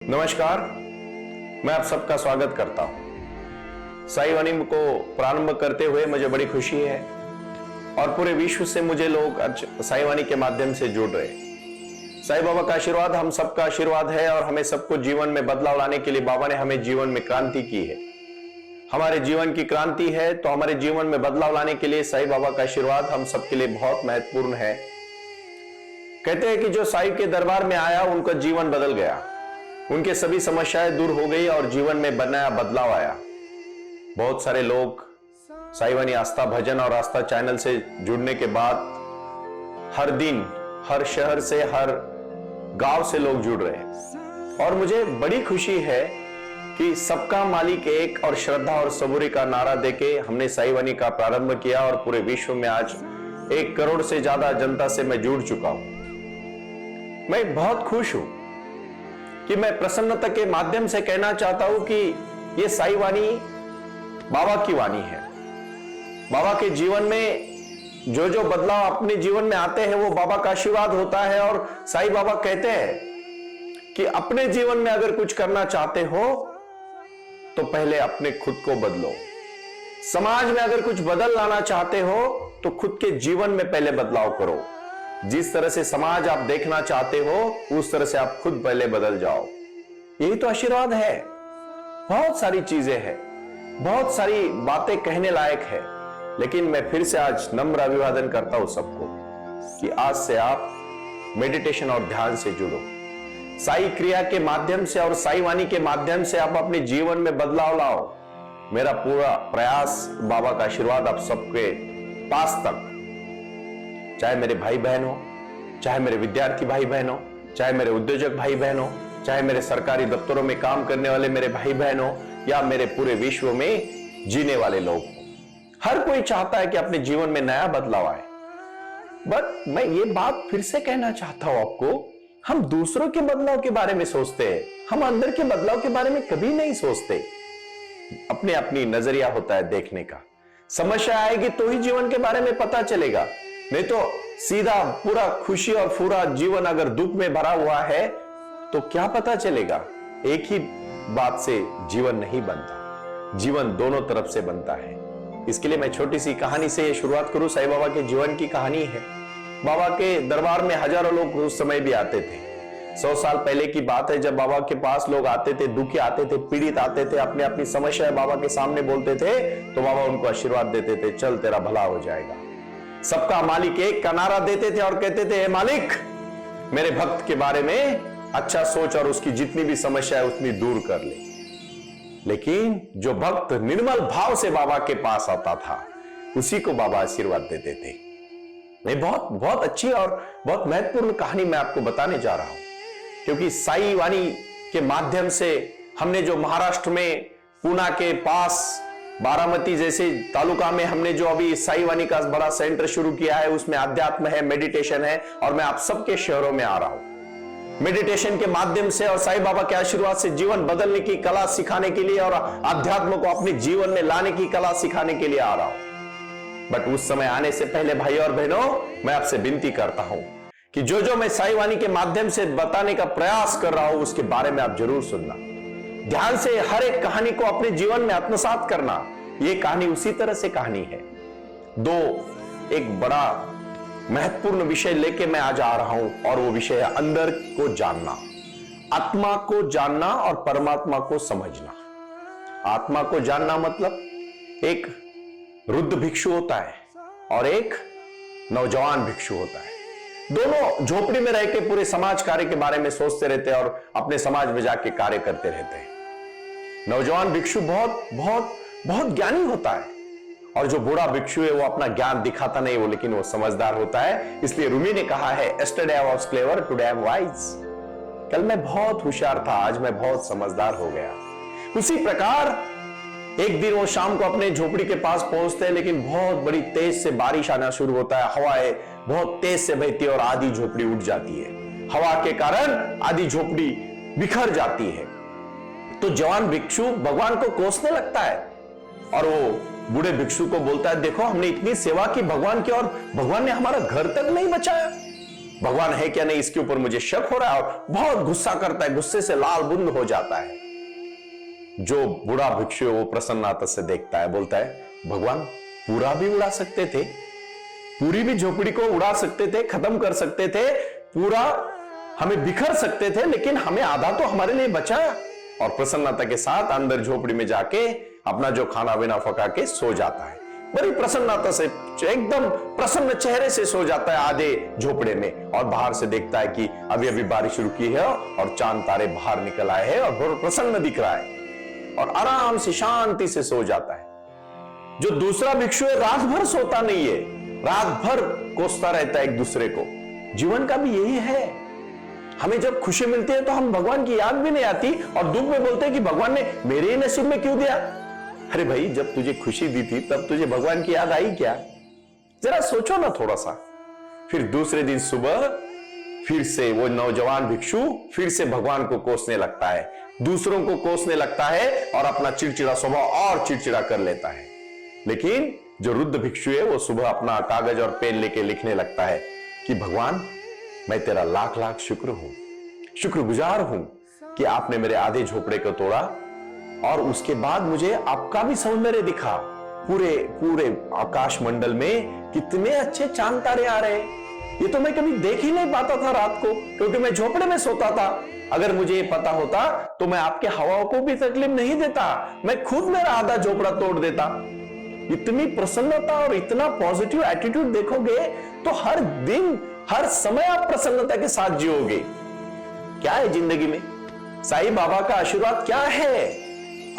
नमस्कार, मैं आप सबका स्वागत करता हूं। साई वाणी को प्रारंभ करते हुए मुझे बड़ी खुशी है और पूरे विश्व से मुझे लोग आज साई वाणी के माध्यम से जुड़ रहे। साईं बाबा का आशीर्वाद हम सबका आशीर्वाद है और हमें सबको जीवन में बदलाव लाने के लिए बाबा ने हमें जीवन में क्रांति की है। हमारे जीवन की क्रांति है तो हमारे जीवन में बदलाव लाने के लिए साईं बाबा का आशीर्वाद हम सबके लिए बहुत महत्वपूर्ण है। कहते हैं कि जो साईं के दरबार में आया उनका जीवन बदल गया, उनके सभी समस्याएं दूर हो गई और जीवन में नया बदलाव आया। बहुत सारे लोग साईं वाणी आस्था भजन और आस्था चैनल से जुड़ने के बाद हर दिन हर शहर से हर गांव से लोग जुड़ रहे हैं और मुझे बड़ी खुशी है कि सबका मालिक एक और श्रद्धा और सबूरी का नारा देके हमने साईं वाणी का प्रारंभ किया और पूरे विश्व में आज 1 करोड़ से ज्यादा जनता से मैं जुड़ चुका हूं। मैं बहुत खुश हूं कि मैं प्रसन्नता के माध्यम से कहना चाहता हूं कि ये साईं वाणी बाबा की वाणी है। बाबा के जीवन में जो जो बदलाव अपने जीवन में आते हैं वो बाबा का आशीर्वाद होता है और साईं बाबा कहते हैं कि अपने जीवन में अगर कुछ करना चाहते हो तो पहले अपने खुद को बदलो। समाज में अगर कुछ बदल लाना चाहते हो तो खुद के जीवन में पहले बदलाव करो। जिस तरह से समाज आप देखना चाहते हो उस तरह से आप खुद पहले बदल जाओ। यही तो आशीर्वाद है। बहुत सारी चीजें हैं, बहुत सारी बातें कहने लायक है, लेकिन मैं फिर से आज नम्र अभिवादन करता हूं सबको कि आज से आप मेडिटेशन और ध्यान से जुड़ो। साई क्रिया के माध्यम से और साई वाणी के माध्यम से आप अपने जीवन में बदलाव लाओ। मेरा पूरा प्रयास बाबा का आशीर्वाद आप सबके पास तक, चाहे मेरे भाई बहन हो, चाहे मेरे विद्यार्थी भाई बहन हो, चाहे मेरे उद्योजक भाई बहन हो, चाहे मेरे सरकारी दफ्तरों में काम करने वाले मेरे भाई बहन हो या मेरे पूरे विश्व में जीने वाले लोग हो, हर कोई चाहता है कि अपने जीवन में नया बदलाव आए। बट मैं ये बात फिर से कहना चाहता हूं आपको, हम दूसरों के बदलाव के बारे में सोचते हैं, हम अंदर के बदलाव के बारे में कभी नहीं सोचते। अपने अपनी नजरिया होता है देखने का। समस्या आएगी तो ही जीवन के बारे में पता चलेगा, नहीं तो सीधा पूरा खुशी और पूरा जीवन अगर दुख में भरा हुआ है तो क्या पता चलेगा। एक ही बात से जीवन नहीं बनता, जीवन दोनों तरफ से बनता है। इसके लिए मैं छोटी सी कहानी से शुरुआत करूं। साईं बाबा के जीवन की कहानी है। बाबा के दरबार में हजारों लोग उस समय भी आते थे। 100 साल पहले की बात है जब बाबा के पास लोग आते थे, दुखी आते थे, पीड़ित आते थे, अपनी अपनी समस्या बाबा के सामने बोलते थे तो बाबा उनको आशीर्वाद देते थे, चल तेरा भला हो जाएगा। सबका मालिक एक का नारा देते थे और कहते थे, हे मालिक मेरे भक्त के बारे में अच्छा सोच और उसकी जितनी भी समस्या है उतनी दूर कर ले। लेकिन जो भक्त निर्मल भाव से बाबा के पास आता था उसी को बाबा आशीर्वाद देते थे। मैं बहुत बहुत अच्छी और बहुत महत्वपूर्ण कहानी मैं आपको बताने जा रहा हूं, क्योंकि साई वाणी के माध्यम से हमने जो महाराष्ट्र में पूना के पास बारामती जैसे तालुका में हमने जो अभी साई वाणी का बड़ा सेंटर शुरू किया है, उसमें अध्यात्म है, मेडिटेशन है और मैं आप सबके शहरों में आ रहा हूं। मेडिटेशन के माध्यम से और साईं बाबा के आशीर्वाद से जीवन बदलने की कला सिखाने के लिए और अध्यात्म को अपने जीवन में लाने की कला सिखाने के लिए आ रहा हूं। बट उस समय आने से पहले भाई और बहनों, मैं आपसे विनती करता हूं कि जो मैं साईं वाणी के माध्यम से बताने का प्रयास कर रहा हूं उसके बारे में आप जरूर सुनना। ध्यान से हर एक कहानी को अपने जीवन में आत्मसात करना। यह कहानी उसी तरह से कहानी है। एक बड़ा महत्वपूर्ण विषय लेके मैं आज आ रहा हूं और वो विषय है अंदर को जानना, आत्मा को जानना और परमात्मा को समझना। आत्मा को जानना मतलब एक वृद्ध भिक्षु होता है और एक नौजवान भिक्षु होता है। दोनों झोपड़ी में रह के पूरे समाज कार्य के बारे में सोचते रहते हैं और अपने समाज में जाके कार्य करते रहते हैं। नौजवान भिक्षु बहुत बहुत बहुत ज्ञानी होता है और जो बूढ़ा भिक्षु है वो अपना ज्ञान दिखाता नहीं, वो लेकिन वो समझदार होता है। इसलिए रूमी ने कहा है, yesterday I was clever, today I am wise। कल मैं बहुत होशियार था, आज मैं बहुत समझदार हो गया। उसी प्रकार एक दिन वो शाम को अपने झोपड़ी के पास पहुंचते हैं, लेकिन बहुत बड़ी तेज से बारिश आना शुरू होता है। हवाएं बहुत तेज से बहती है और आधी झोपड़ी उठ जाती है। हवा के कारण आधी झोपड़ी बिखर जाती है। तो जवान भिक्षु भगवान को कोसने लगता है और वो बूढ़े भिक्षु को बोलता है, देखो हमने इतनी सेवा की भगवान की और भगवान ने हमारा घर तक नहीं बचाया। भगवान है क्या नहीं इसके ऊपर मुझे शक हो रहा है, और बहुत गुस्सा करता है, गुस्से से लाल बुंद हो जाता है। जो बूढ़ा भिक्षु है वो प्रसन्नता से देखता है, बोलता है भगवान पूरा भी उड़ा सकते थे, पूरी भी झोपड़ी को उड़ा सकते थे, खत्म कर सकते थे, पूरा हमें बिखर सकते थे, लेकिन हमें आधा तो हमारे लिए बचा। और प्रसन्नता के साथ अंदर झोपड़ी में जाके अपना जो खाना बिना पका के सो जाता है, बड़ी प्रसन्नता से, एकदम प्रसन्न चेहरे से सो जाता है आधे झोपड़े में। और बाहर से देखता है कि अभी अभी बारिश रुकी है और चांद तारे बाहर निकल आए हैं और बहुत प्रसन्न दिख रहा है, और आराम से शांति से सो जाता है। जो दूसरा भिक्षु है रात भर सोता नहीं है, रात भर कोसता रहता है एक दूसरे को। जीवन का भी यही है, हमें जब खुशी मिलती है तो हम भगवान की याद भी नहीं आती, और दुख में बोलते हैं कि भगवान ने मेरे ही नसीब में क्यों दिया। अरे भाई, जब तुझे खुशी दी थी तब तुझे भगवान की याद आई क्या? जरा सोचो ना थोड़ा सा। फिर दूसरे दिन सुबह फिर से वो नौजवान भिक्षु फिर से भगवान को कोसने लगता है, दूसरों को कोसने लगता है, और अपना चिड़चिड़ा स्वभाव और चिड़चिड़ा कर लेता है। लेकिन जो वृद्ध भिक्षु है वो सुबह अपना कागज और पेन लेके लिखने लगता है कि भगवान मैं तेरा लाख लाख शुक्रगुजार हूं कि आपने मेरे आधे झोपड़े को तोड़ा, और उसके बाद मुझे आपका भी सौंदर्य दिखा। पूरे पूरे आकाश मंडल में कितने अच्छे चांद तारे आ रहे हैं, ये तो मैं कभी देख ही नहीं पाता था रात को, क्योंकि मैं झोपड़े में सोता था। अगर मुझे ये पता होता तो मैं आपके हवाओं को भी तकलीफ नहीं देता, मैं खुद मेरा आधा झोपड़ा तोड़ देता। इतनी प्रसन्नता और इतना पॉजिटिव एटीट्यूड देखोगे तो हर दिन हर समय आप प्रसन्नता के साथ जियोगे। क्या है जिंदगी में? साईं बाबा का आशीर्वाद क्या है?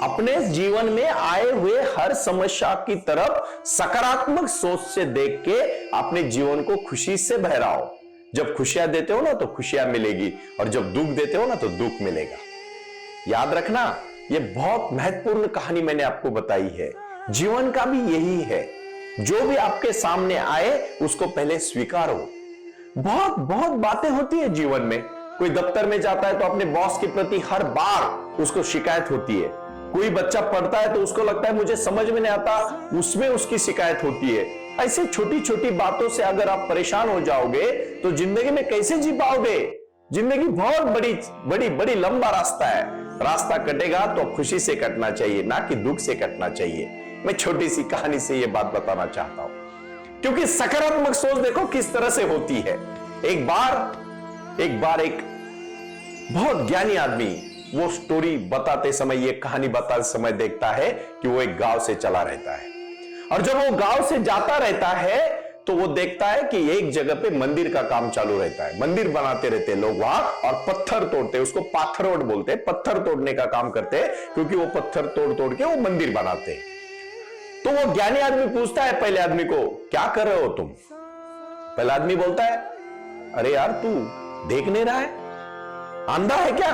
अपने जीवन में आए हुए हर समस्या की तरफ सकारात्मक सोच से देख के अपने जीवन को खुशी से बहराओ। जब खुशियां देते हो ना तो खुशियां मिलेगी, और जब दुख देते हो ना तो दुख मिलेगा। याद रखना, यह बहुत महत्वपूर्ण कहानी मैंने आपको बताई है। जीवन का भी यही है, जो भी आपके सामने आए उसको पहले स्वीकारो। बहुत बहुत बातें होती है जीवन में। कोई दफ्तर में जाता है तो अपने बॉस के प्रति हर बार उसको शिकायत होती है। कोई बच्चा पढ़ता है तो उसको लगता है मुझे समझ में नहीं आता, उसमें उसकी शिकायत होती है। ऐसे छोटी छोटी बातों से अगर आप परेशान हो जाओगे तो जिंदगी में कैसे जी पाओगे? जिंदगी बहुत बड़ी बड़ी बड़ी लंबा रास्ता है। रास्ता कटेगा तो खुशी से कटना चाहिए, ना कि दुख से कटना चाहिए। मैं छोटी सी कहानी से यह बात बताना चाहता हूं, क्योंकि सकारात्मक सोच देखो किस तरह से होती है। एक बार एक बहुत ज्ञानी आदमी वो स्टोरी बताते समय, ये कहानी बताते समय देखता है कि वो एक गांव से चला रहता है, और जब वो गांव से जाता रहता है तो वो देखता है कि एक जगह पे मंदिर का काम चालू रहता है। मंदिर बनाते रहते हैं लोग वहां, और पत्थर तोड़ते, उसको पाथरोड बोलते हैं, पत्थर तोड़ने का काम करते हैं, क्योंकि वो पत्थर तोड़ तोड़ के वो मंदिर बनाते हैं। तो वो ज्ञानी आदमी पूछता है पहले आदमी को, क्या कर रहे हो तुम? पहला आदमी बोलता है, अरे यार तू देख नहीं रहा है, अंधा है क्या?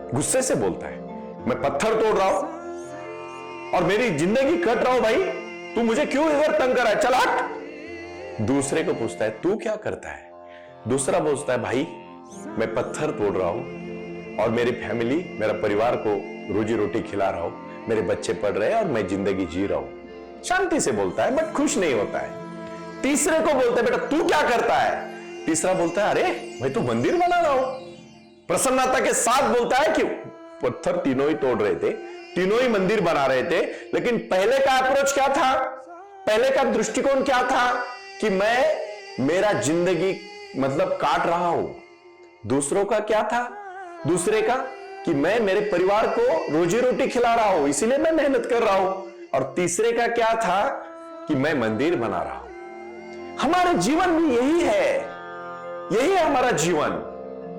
गुस्से से बोलता है, मैं पत्थर तोड़ रहा हूं और मेरी जिंदगी कट रहा हूं भाई, तू मुझे क्यों इधर तंग कर रहा है, चल हट। दूसरे को पूछता है, तू क्या करता है? दूसरा बोलता है, भाई मैं पत्थर तोड़ रहा हूं और मेरी फैमिली, मेरा परिवार को रोजी रोटी खिला रहा हूं, मेरे बच्चे पढ़ रहे हैं और मैं जिंदगी जी रहा हूं। शांति से बोलता है, बट खुश नहीं होता है। तीसरे को बोलते हैं, बेटा तू क्या करता है? तीसरा बोलता है, अरे मैं तो मंदिर बना रहा हूं। प्रसन्नता के साथ बोलता है कि पत्थर तीनों ही तोड़ रहे थे, तीनों ही मंदिर बना रहे थे, लेकिन पहले का अप्रोच क्या था, पहले का दृष्टिकोण क्या था कि मैं मेरा जिंदगी मतलब काट रहा हूं। दूसरों का क्या था, दूसरे का कि मैं मेरे परिवार को रोजी रोटी खिला रहा हूं, इसीलिए मैं मेहनत कर रहा हूं। और तीसरे का क्या था कि मैं मंदिर बना रहा हूं। हमारे जीवन में यही है, यही है हमारा जीवन।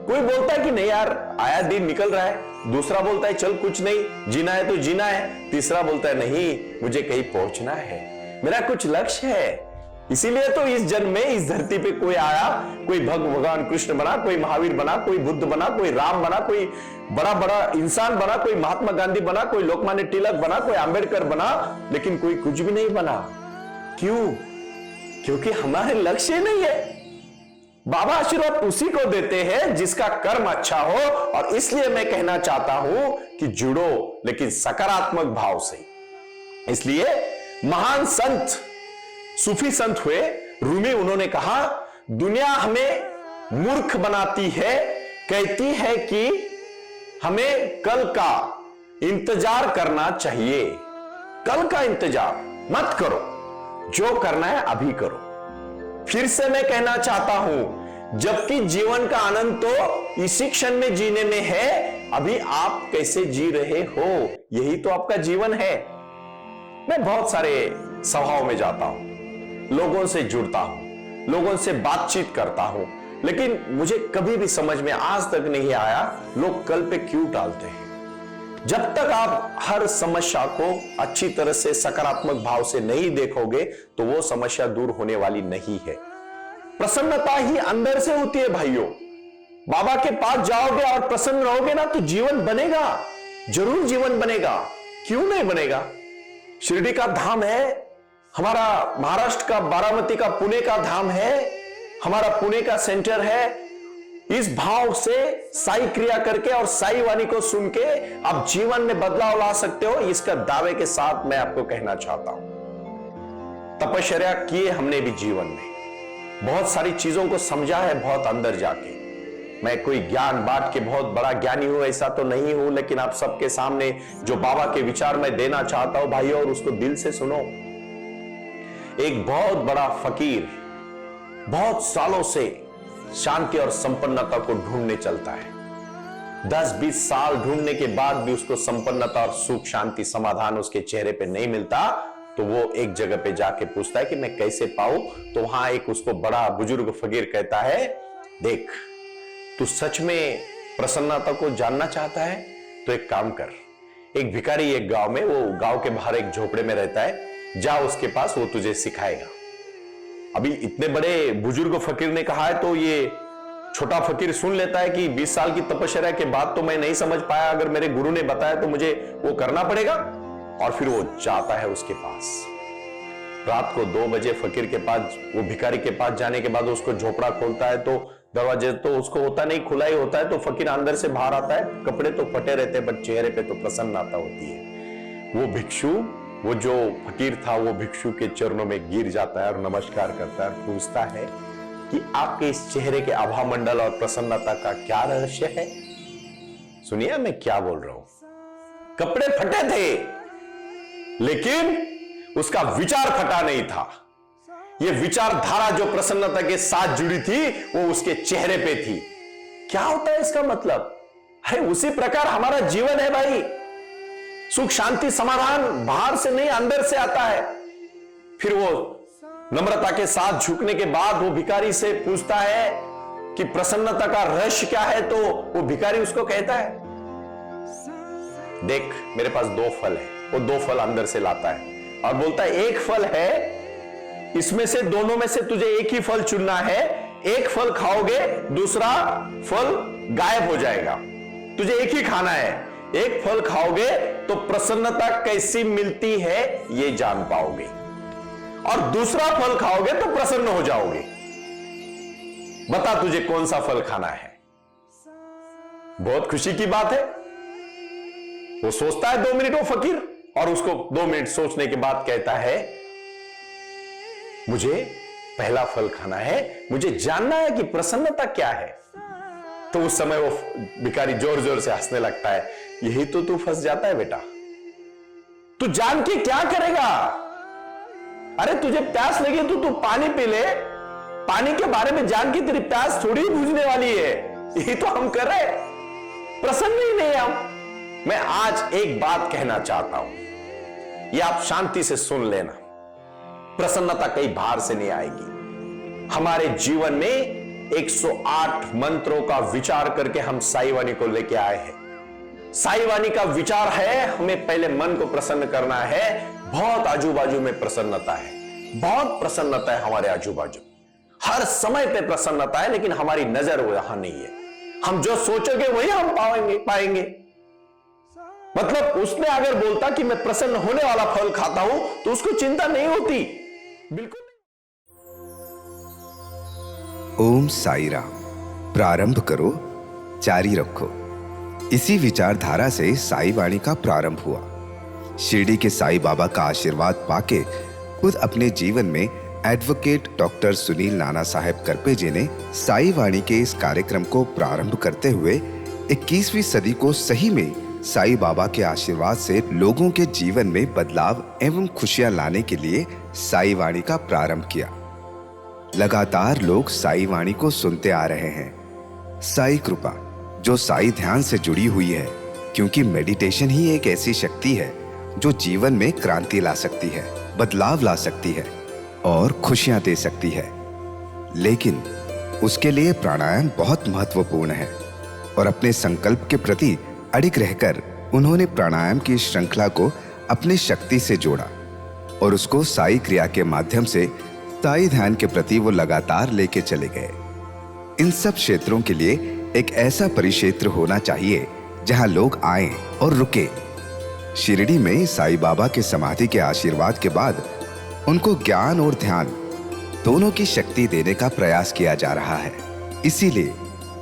कोई बोलता है कि नहीं यार आया दिन निकल रहा है, दूसरा बोलता है चल कुछ नहीं, जीना है तो जीना है, तीसरा बोलता है नहीं मुझे कहीं पहुंचना है, मेरा कुछ लक्ष्य है। इसीलिए तो इस जन्म में इस धरती पे कोई आया, कोई भगवान कृष्ण बना, कोई महावीर बना, कोई बुद्ध बना, कोई राम बना, कोई बड़ा बड़ा इंसान बना, कोई महात्मा गांधी बना, कोई लोकमान्य तिलक बना, कोई अंबेडकर बना, लेकिन कोई कुछ भी नहीं बना। क्यों? क्योंकि हमारे लक्ष्य नहीं है। बाबा आशीर्वाद उसी को देते हैं जिसका कर्म अच्छा हो, और इसलिए मैं कहना चाहता हूं कि जुड़ो, लेकिन सकारात्मक भाव से। इसलिए महान संत, सूफी संत हुए रूमी, उन्होंने कहा दुनिया हमें मूर्ख बनाती है, कहती है कि हमें कल का इंतजार करना चाहिए। कल का इंतजार मत करो, जो करना है अभी करो। फिर से मैं कहना चाहता हूं, जबकि जीवन का आनंद तो इसी क्षण में जीने में है, अभी आप कैसे जी रहे हो, यही तो आपका जीवन है। मैं बहुत सारे सभाओं में जाता हूं, लोगों से जुड़ता हूं, लोगों से बातचीत करता हूं, लेकिन मुझे कभी भी समझ में आज तक नहीं आया लोग कल पे क्यों टालते हैं। जब तक आप हर समस्या को अच्छी तरह से सकारात्मक भाव से नहीं देखोगे तो वो समस्या दूर होने वाली नहीं है। प्रसन्नता ही अंदर से होती है भाइयों। बाबा के पास जाओगे और प्रसन्न रहोगे ना तो जीवन बनेगा, जरूर जीवन बनेगा, क्यों नहीं बनेगा। शिरडी का धाम है, हमारा महाराष्ट्र का बारामती का पुणे का धाम है, हमारा पुणे का सेंटर है। इस भाव से साई क्रिया करके और साई वाणी को सुन के आप जीवन में बदलाव ला सकते हो, इसका दावे के साथ मैं आपको कहना चाहता हूं। तपश्चर्या किए हमने भी जीवन में, बहुत सारी चीजों को समझा है बहुत अंदर जाके। मैं कोई ज्ञान बांट के बहुत बड़ा ज्ञानी हूं ऐसा तो नहीं हूं, लेकिन आप सबके सामने जो बाबा के विचार मैं देना चाहता हूं भाइयों, और उसको दिल से सुनो। एक बहुत बड़ा फकीर बहुत सालों से शांति और संपन्नता को ढूंढने चलता है। 10-20 साल ढूंढने के बाद भी उसको संपन्नता और सुख शांति समाधान उसके चेहरे पे नहीं मिलता, तो वो एक जगह पे जाके पूछता है कि मैं कैसे पाऊं। तो वहां एक उसको बड़ा बुजुर्ग फकीर कहता है, देख तू सच में प्रसन्नता को जानना चाहता है तो एक काम कर, एक भिखारी एक गांव में, वो गांव के बाहर एक झोपड़े में रहता है, जा उसके पास, वो तुझे सिखाएगा। अभी इतने बड़े बुजुर्ग फकीर ने कहा है तो ये छोटा फकीर सुन लेता है कि 20 साल की तपश्चर्या के बाद तो मैं नहीं समझ पाया, अगर मेरे गुरु ने बताया तो मुझे वो करना पड़ेगा। और फिर वो जाता है उसके पास। रात को 2 बजे फकीर के पास, वो भिखारी के पास जाने के बाद उसको झोपड़ा खोलता है तो दरवाजे तो उसको होता नहीं, खुला ही होता है। तो फकीर अंदर से बाहर आता है, कपड़े तो फटे रहते हैं बट चेहरे पे तो प्रसन्नता होती है। वो भिक्षु, वो जो फकीर था, वो भिक्षु के चरणों में गिर जाता है और नमस्कार करता है और पूछता है कि आपके इस चेहरे के आभा मंडल और प्रसन्नता का क्या रहस्य है। सुनिए मैं क्या बोल रहा हूं। कपड़े फटे थे लेकिन उसका विचार फटा नहीं था। यह विचारधारा जो प्रसन्नता के साथ जुड़ी थी वो उसके चेहरे पे थी। क्या होता है इसका मतलब? अरे उसी प्रकार हमारा जीवन है भाई। सुख शांति समाधान बाहर से नहीं अंदर से आता है। फिर वो नम्रता के साथ झुकने के बाद वो भिखारी से पूछता है कि प्रसन्नता का रहस्य क्या है। तो वो भिखारी उसको कहता है, देख मेरे पास 2 फल है। वो 2 फल अंदर से लाता है और बोलता है एक फल है, इसमें से दोनों में से तुझे एक ही फल चुनना है। एक फल खाओगे दूसरा फल गायब हो जाएगा, तुझे एक ही खाना है। एक फल खाओगे तो प्रसन्नता कैसी मिलती है ये जान पाओगे, और दूसरा फल खाओगे तो प्रसन्न हो जाओगे। बता तुझे कौन सा फल खाना है। बहुत खुशी की बात है। वो सोचता है 2 मिनट वो फकीर, और उसको 2 मिनट सोचने के बाद कहता है, मुझे पहला फल खाना है, मुझे जानना है कि प्रसन्नता क्या है। तो उस समय वो भिखारी जोर जोर से हंसने लगता है, यही तो तू फंस जाता है बेटा। तू जान के क्या करेगा? अरे तुझे प्यास लगी तो तू पानी पी ले। पानी के बारे में जान के तेरी प्यास थोड़ी बुझने वाली है। यही तो हम कर रहे, प्रसन्न ही नहीं हम। मैं आज एक बात कहना चाहता हूं, ये आप शांति से सुन लेना। प्रसन्नता कहीं बाहर से नहीं आएगी। हमारे जीवन में 108 मंत्रों का विचार करके हम साई वाणी को लेके आए हैं। साई वाणी का विचार है, हमें पहले मन को प्रसन्न करना है। बहुत आजू बाजू में प्रसन्नता है, बहुत प्रसन्नता है हमारे आजू बाजू, हर समय पे प्रसन्नता है, लेकिन हमारी नजर वो यहां नहीं है। हम जो सोचोगे वही हम पाएंगे। मतलब उसने अगर बोलता कि मैं प्रसन्न होने वाला फल खाता हूं तो उसको चिंता नहीं होती, बिल्कुल नहीं। ओम साई राम। प्रारंभ करो, जारी रखो। इसी विचारधारा से साई वाणी का प्रारंभ हुआ। शिरडी के साई बाबा का आशीर्वाद पाके खुद अपने जीवन में एडवोकेट डॉक्टर सुनील नाना साहेब करपे जी ने साई वाणी के इस कार्यक्रम को प्रारंभ करते हुए 21वीं सदी को सही में साई बाबा के आशीर्वाद से लोगों के जीवन में बदलाव एवं खुशियां लाने के लिए साई वाणी का प्रारंभ किया। लगातार लोग साई वाणी को सुनते आ रहे हैं। साई कृपा जो साई ध्यान से जुड़ी हुई है, क्योंकि मेडिटेशन ही एक ऐसी शक्ति है जो जीवन में क्रांति ला सकती है, बदलाव ला सकती है और खुशियां दे सकती है। लेकिन उसके लिए प्राणायाम बहुत महत्वपूर्ण है और अपने संकल्प के प्रति अडिग रहकर उन्होंने प्राणायाम की श्रृंखला को अपने शक्ति से जोड़ा और उसको साई क्रिया के माध्यम से साई ध्यान के प्रति वो लगातार लेके चले गए। इन सब क्षेत्रों के लिए एक ऐसा परिक्षेत्र होना चाहिए जहां लोग आएं और रुके। शिरडी में साई बाबा के समाधि के आशीर्वाद के बाद उनको ज्ञान और ध्यान दोनों की शक्ति देने का प्रयास किया जा रहा है। इसीलिए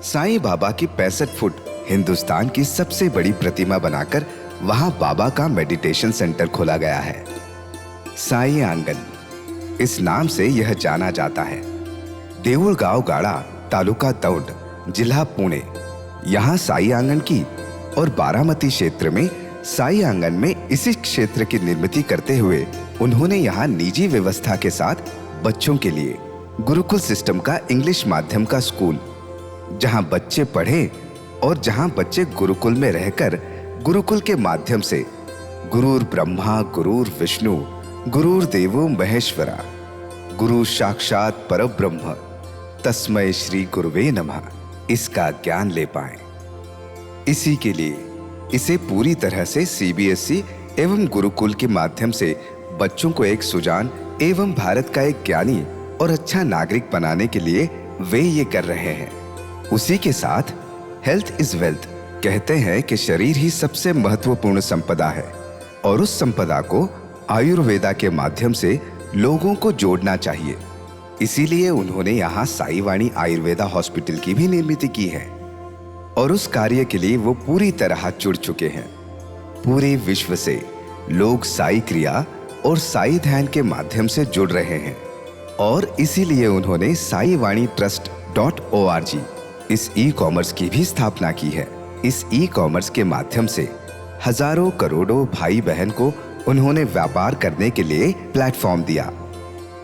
साईं बाबा की 65 फुट हिंदुस्तान की सबसे बड़ी प्रतिमा बनाकर वहां बाबा का मेडिटेशन सेंटर खोला गया है। साई आंगन इस नाम से यह जाना जाता है। देऊळगाव गाड़ा, तालुका दौंड, जिला पुणे, यहाँ साई आंगन की और बारामती क्षेत्र में साई आंगन में इसी क्षेत्र की निर्मित करते हुए उन्होंने यहाँ निजी व्यवस्था के साथ बच्चों के लिए गुरुकुल सिस्टम का इंग्लिश माध्यम का स्कूल, जहाँ बच्चे पढ़े और जहाँ बच्चे गुरुकुल में रहकर गुरुकुल के माध्यम से गुरुर ब्रह्मा गुरुर विष्णु गुरुर देवो महेश्वरा गुरु साक्षात परब्रह्म तस्मै श्री गुरुवे नमः इसका ज्ञान ले पाएं। इसी के लिए इसे पूरी तरह से सीबीएसई एवं गुरुकुल के माध्यम से बच्चों को एक सुजान एवं भारत का एक ज्ञानी और अच्छा नागरिक बनाने के लिए वे ये कर रहे हैं। उसी के साथ हेल्थ इज वेल्थ कहते हैं कि शरीर ही सबसे महत्वपूर्ण संपदा है और उस संपदा को आयुर्वेदा के माध्यम से लोगों को जोड़ना चाहिए। इसीलिए उन्होंने यहाँ साई वाणी आयुर्वेदा हॉस्पिटल की भी निर्मित की है और उस कार्य के लिए वो पूरी तरह जुड़ चुके हैं। पूरे विश्व से लोग साई क्रिया और साई ध्यान के माध्यम से जुड़ रहे हैं और इसीलिए उन्होंने साई वाणी trust.org इस ई कॉमर्स की भी स्थापना की है। इस ई कॉमर्स के माध्यम से हजारों करोड़ों भाई बहन को उन्होंने व्यापार करने के लिए प्लेटफॉर्म दिया।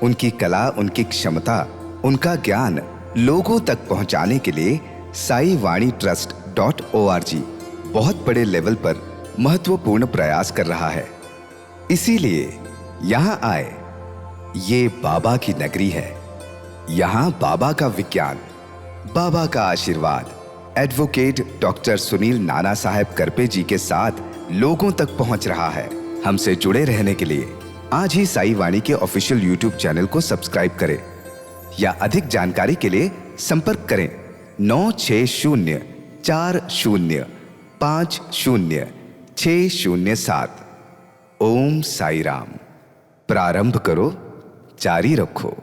उनकी कला, उनकी क्षमता, उनका ज्ञान लोगों तक पहुंचाने के लिए साई वाणी trust.org बहुत बड़े लेवल पर महत्वपूर्ण प्रयास कर रहा है। इसीलिए यहाँ आए। ये बाबा की नगरी है। यहाँ बाबा का विज्ञान, बाबा का आशीर्वाद एडवोकेट डॉक्टर सुनील नाना साहेब करपे जी के साथ लोगों तक पहुंच रहा है। हमसे जुड़े रहने के लिए आज ही साई वाणी के ऑफिशियल यूट्यूब चैनल को सब्सक्राइब करें या अधिक जानकारी के लिए संपर्क करें 9604050607। ओम साई राम। प्रारंभ करो, जारी रखो।